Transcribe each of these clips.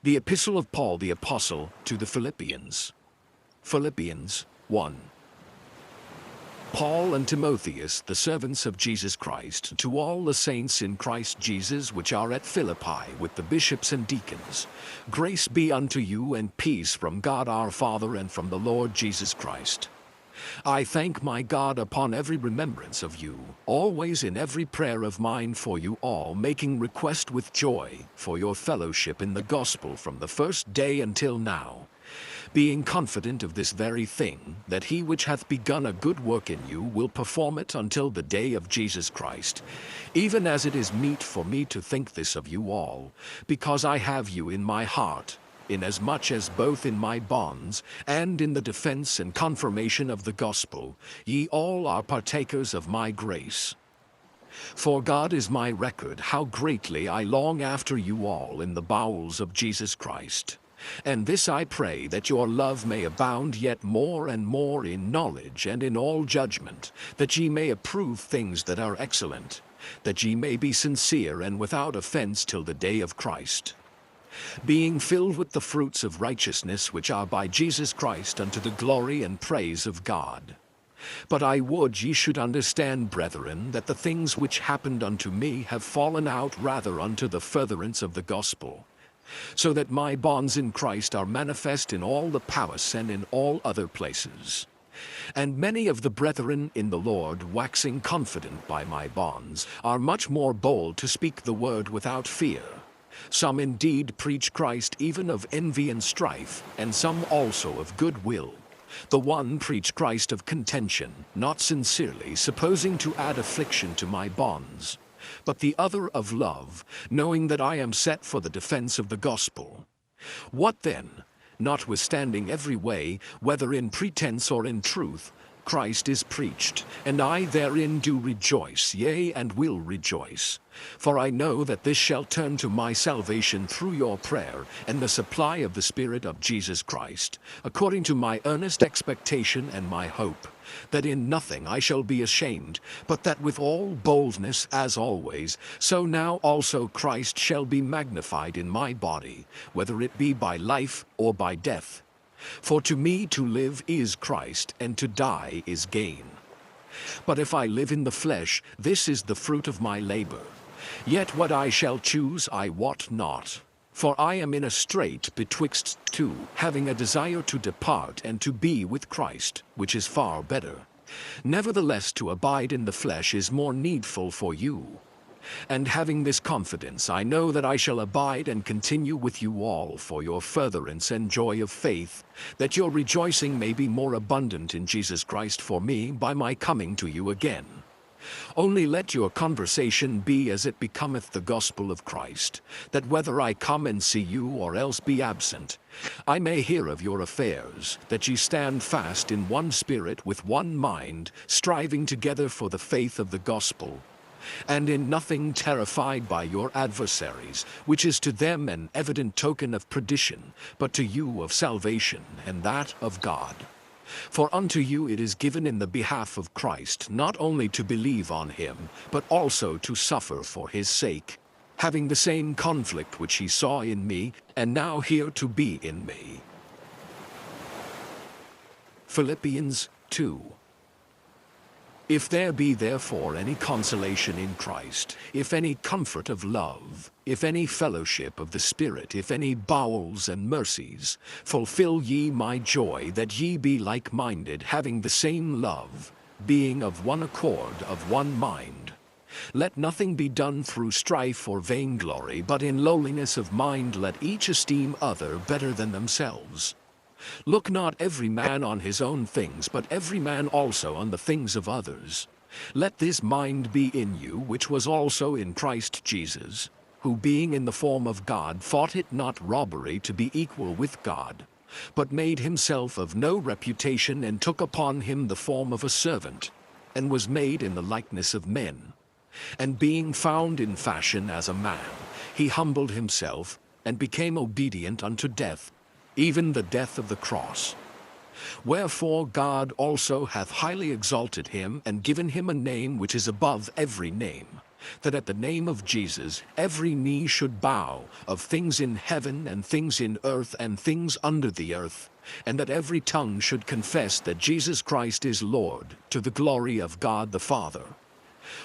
The Epistle of Paul the Apostle to the Philippians. Philippians 1. Paul and Timotheus, the servants of Jesus Christ, to all the saints in Christ Jesus which are at Philippi, with the bishops and deacons. Grace be unto you and peace from God our Father and from the Lord Jesus Christ. I thank my God upon every remembrance of you, always in every prayer of mine for you all, making request with joy for your fellowship in the gospel from the first day until now, being confident of this very thing, that he which hath begun a good work in you will perform it until the day of Jesus Christ, even as it is meet for me to think this of you all, because I have you in my heart, inasmuch as both in my bonds and in the defense and confirmation of the gospel ye all are partakers of my grace. For God is my record how greatly I long after you all in the bowels of Jesus Christ. And this I pray, that your love may abound yet more and more in knowledge and in all judgment, that ye may approve things that are excellent, that ye may be sincere and without offense till the day of Christ, being filled with the fruits of righteousness which are by Jesus Christ unto the glory and praise of God. But I would ye should understand, brethren, that the things which happened unto me have fallen out rather unto the furtherance of the gospel, so that my bonds in Christ are manifest in all the palace and in all other places. And many of the brethren in the Lord, waxing confident by my bonds, are much more bold to speak the word without fear. Some indeed preach Christ even of envy and strife, and some also of good will. The one preach Christ of contention, not sincerely, supposing to add affliction to my bonds, but the other of love, knowing that I am set for the defense of the gospel. What then? Notwithstanding every way, whether in pretense or in truth, Christ is preached, and I therein do rejoice, yea, and will rejoice. For I know that this shall turn to my salvation through your prayer, and the supply of the Spirit of Jesus Christ, according to my earnest expectation and my hope, that in nothing I shall be ashamed, but that with all boldness as always, so now also Christ shall be magnified in my body, whether it be by life or by death. For to me to live is Christ, and to die is gain. But if I live in the flesh, this is the fruit of my labor. Yet what I shall choose I wot not. For I am in a strait betwixt two, having a desire to depart and to be with Christ, which is far better. Nevertheless to abide in the flesh is more needful for you. And having this confidence, I know that I shall abide and continue with you all for your furtherance and joy of faith, that your rejoicing may be more abundant in Jesus Christ for me by my coming to you again. Only let your conversation be as it becometh the gospel of Christ, that whether I come and see you or else be absent, I may hear of your affairs, that ye stand fast in one spirit with one mind, striving together for the faith of the gospel, and in nothing terrified by your adversaries, which is to them an evident token of perdition, but to you of salvation, and that of God. For unto you it is given in the behalf of Christ, not only to believe on him, but also to suffer for his sake, having the same conflict which he saw in me, and now here to be in me. Philippians 2. If there be therefore any consolation in Christ, if any comfort of love, if any fellowship of the Spirit, if any bowels and mercies, fulfill ye my joy, that ye be like-minded, having the same love, being of one accord, of one mind. Let nothing be done through strife or vainglory, but in lowliness of mind let each esteem other better than themselves. Look not every man on his own things, but every man also on the things of others. Let this mind be in you, which was also in Christ Jesus, who being in the form of God thought it not robbery to be equal with God, but made himself of no reputation, and took upon him the form of a servant, and was made in the likeness of men. And being found in fashion as a man, he humbled himself, and became obedient unto death, even the death of the cross. Wherefore God also hath highly exalted him, and given him a name which is above every name, that at the name of Jesus every knee should bow, of things in heaven and things in earth and things under the earth, and that every tongue should confess that Jesus Christ is Lord, to the glory of God the Father.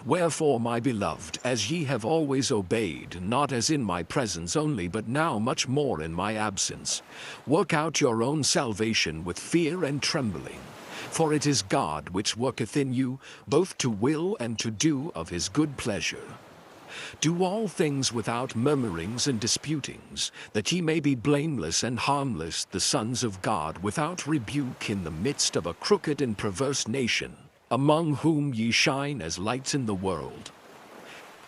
Wherefore, my beloved, as ye have always obeyed, not as in my presence only, but now much more in my absence, work out your own salvation with fear and trembling. For it is God which worketh in you, both to will and to do of his good pleasure. Do all things without murmurings and disputings, that ye may be blameless and harmless, the sons of God, without rebuke, in the midst of a crooked and perverse nation, among whom ye shine as lights in the world,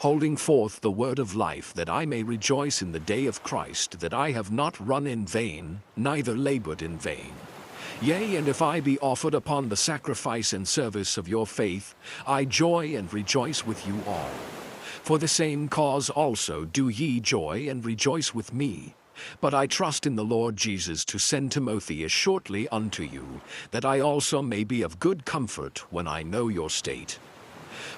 holding forth the word of life, that I may rejoice in the day of Christ, that I have not run in vain, neither labored in vain. Yea, and if I be offered upon the sacrifice and service of your faith, I joy and rejoice with you all. For the same cause also do ye joy and rejoice with me. But I trust in the Lord Jesus to send Timothy as shortly unto you, that I also may be of good comfort when I know your state.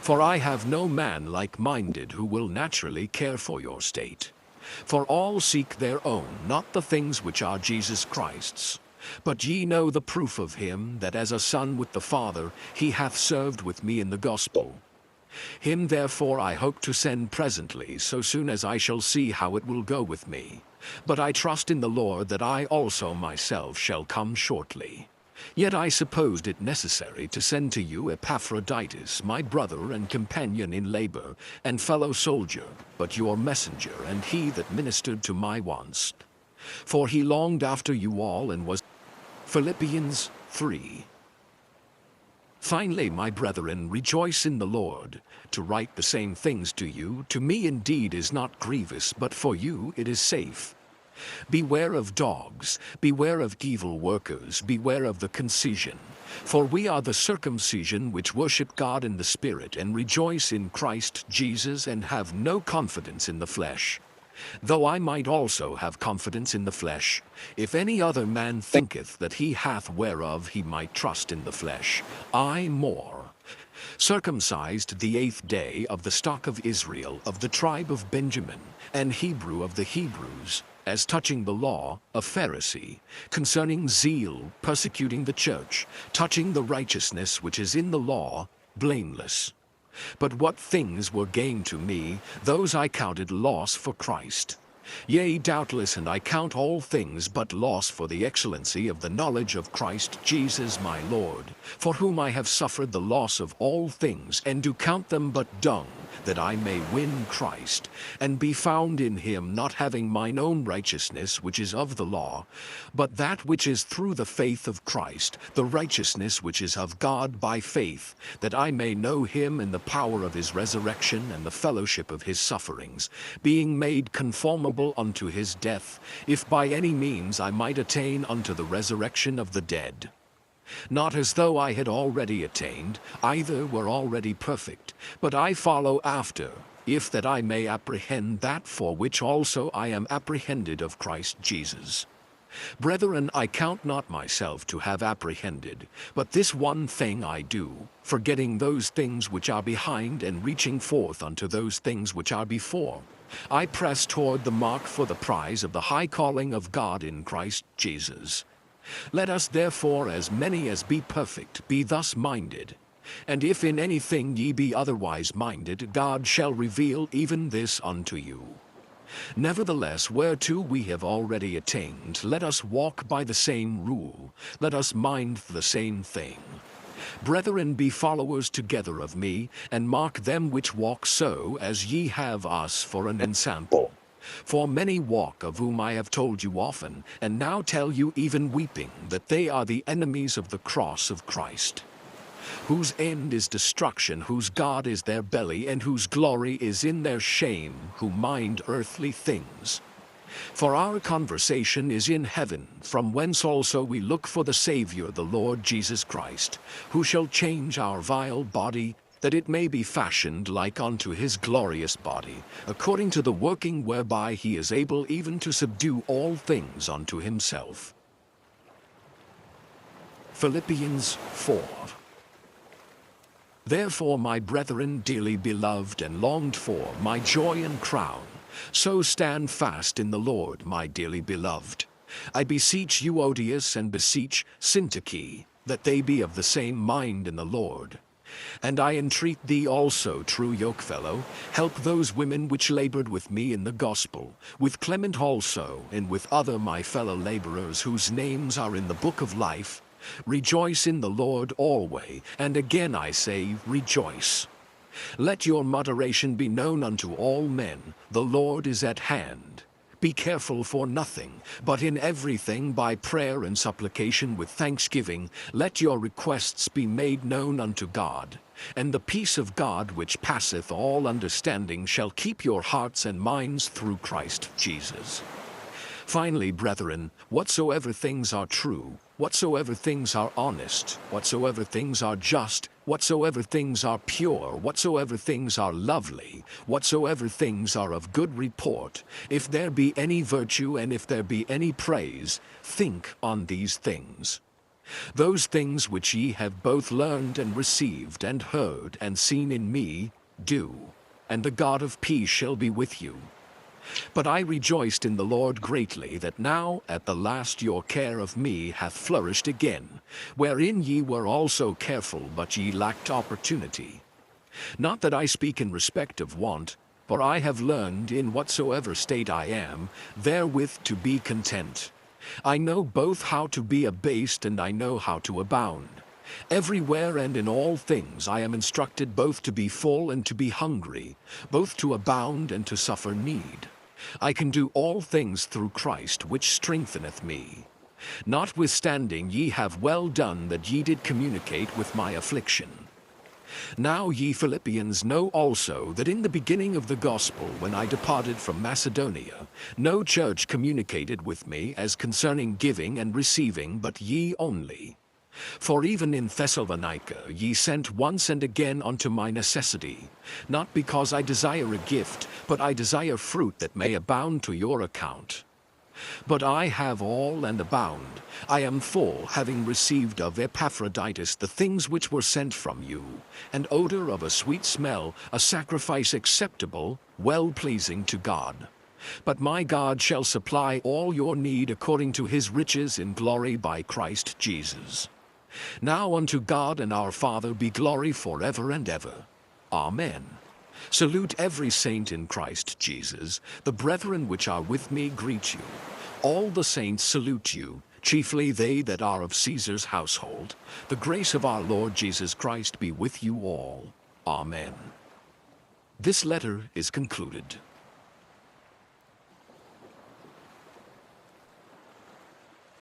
For I have no man like-minded who will naturally care for your state. For all seek their own, not the things which are Jesus Christ's. But ye know the proof of him, that as a son with the Father he hath served with me in the gospel. Him therefore I hope to send presently, so soon as I shall see how it will go with me. But I trust in the Lord that I also myself shall come shortly. Yet I supposed it necessary to send to you Epaphroditus, my brother and companion in labor, and fellow soldier, but your messenger, and he that ministered to my wants. For he longed after you all, and was. Philippians 3. Finally, my brethren, rejoice in the Lord. To write the same things to you, to me indeed is not grievous, but for you it is safe. Beware of dogs, beware of evil workers, beware of the concision. For we are the circumcision which worship God in the Spirit, and rejoice in Christ Jesus, and have no confidence in the flesh. Though I might also have confidence in the flesh, if any other man thinketh that he hath whereof he might trust in the flesh, I more. Circumcised the 8th day, of the stock of Israel, of the tribe of Benjamin, and Hebrew of the Hebrews, as touching the law, a Pharisee, concerning zeal, persecuting the church, touching the righteousness which is in the law, blameless. But what things were gain to me, those I counted loss for Christ. Yea, doubtless, and I count all things but loss for the excellency of the knowledge of Christ Jesus my Lord, for whom I have suffered the loss of all things, and do count them but dung, that I may win Christ, and be found in him, not having mine own righteousness which is of the law, but that which is through the faith of Christ, the righteousness which is of God by faith, that I may know him in the power of his resurrection and the fellowship of his sufferings, being made conformable unto his death, if by any means I might attain unto the resurrection of the dead. Not as though I had already attained, either were already perfect, but I follow after, if that I may apprehend that for which also I am apprehended of Christ Jesus. Brethren, I count not myself to have apprehended, but this one thing I do, forgetting those things which are behind, and reaching forth unto those things which are before. I press toward the mark for the prize of the high calling of God in Christ Jesus. Let us therefore, as many as be perfect, be thus minded. And if in anything ye be otherwise minded, God shall reveal even this unto you. Nevertheless, whereto we have already attained, let us walk by the same rule, let us mind the same thing. Brethren, be followers together of me, and mark them which walk so, as ye have us for an ensample. For many walk, of whom I have told you often, and now tell you even weeping, that they are the enemies of the cross of Christ, whose end is destruction, whose God is their belly, and whose glory is in their shame, who mind earthly things. For our conversation is in heaven, from whence also we look for the Savior, the Lord Jesus Christ, who shall change our vile body, that it may be fashioned like unto his glorious body, according to the working whereby he is able even to subdue all things unto himself. Philippians 4. Therefore, my brethren, dearly beloved and longed for, my joy and crown, so stand fast in the Lord, my dearly beloved. I beseech Euodias and beseech Syntyche, that they be of the same mind in the Lord. And I entreat thee also, true yokefellow, help those women which labored with me in the gospel, with Clement also, and with other my fellow laborers whose names are in the book of life. Rejoice in the Lord always, and again I say, rejoice. Let your moderation be known unto all men, the Lord is at hand. Be careful for nothing, but in everything by prayer and supplication with thanksgiving, let your requests be made known unto God. And the peace of God which passeth all understanding shall keep your hearts and minds through Christ Jesus. Finally, brethren, whatsoever things are true, whatsoever things are honest, whatsoever things are just, whatsoever things are pure, whatsoever things are lovely, whatsoever things are of good report, if there be any virtue and if there be any praise, think on these things. Those things which ye have both learned and received and heard and seen in me, do, and the God of peace shall be with you. But I rejoiced in the Lord greatly that now at the last your care of me hath flourished again, wherein ye were also careful, but ye lacked opportunity. Not that I speak in respect of want, for I have learned in whatsoever state I am, therewith to be content. I know both how to be abased and I know how to abound. Everywhere and in all things I am instructed both to be full and to be hungry, both to abound and to suffer need. I can do all things through Christ which strengtheneth me. Notwithstanding ye have well done that ye did communicate with my affliction. Now ye Philippians know also that in the beginning of the gospel, when I departed from Macedonia, no church communicated with me as concerning giving and receiving, but ye only. For even in Thessalonica ye sent once and again unto my necessity, not because I desire a gift, but I desire fruit that may abound to your account. But I have all and abound. I am full, having received of Epaphroditus the things which were sent from you, an odor of a sweet smell, a sacrifice acceptable, well-pleasing to God. But my God shall supply all your need according to his riches in glory by Christ Jesus. Now unto God and our Father be glory forever and ever. Amen. Salute every saint in Christ Jesus. The brethren which are with me greet you. All the saints salute you, chiefly they that are of Caesar's household. The grace of our Lord Jesus Christ be with you all. Amen. This letter is concluded.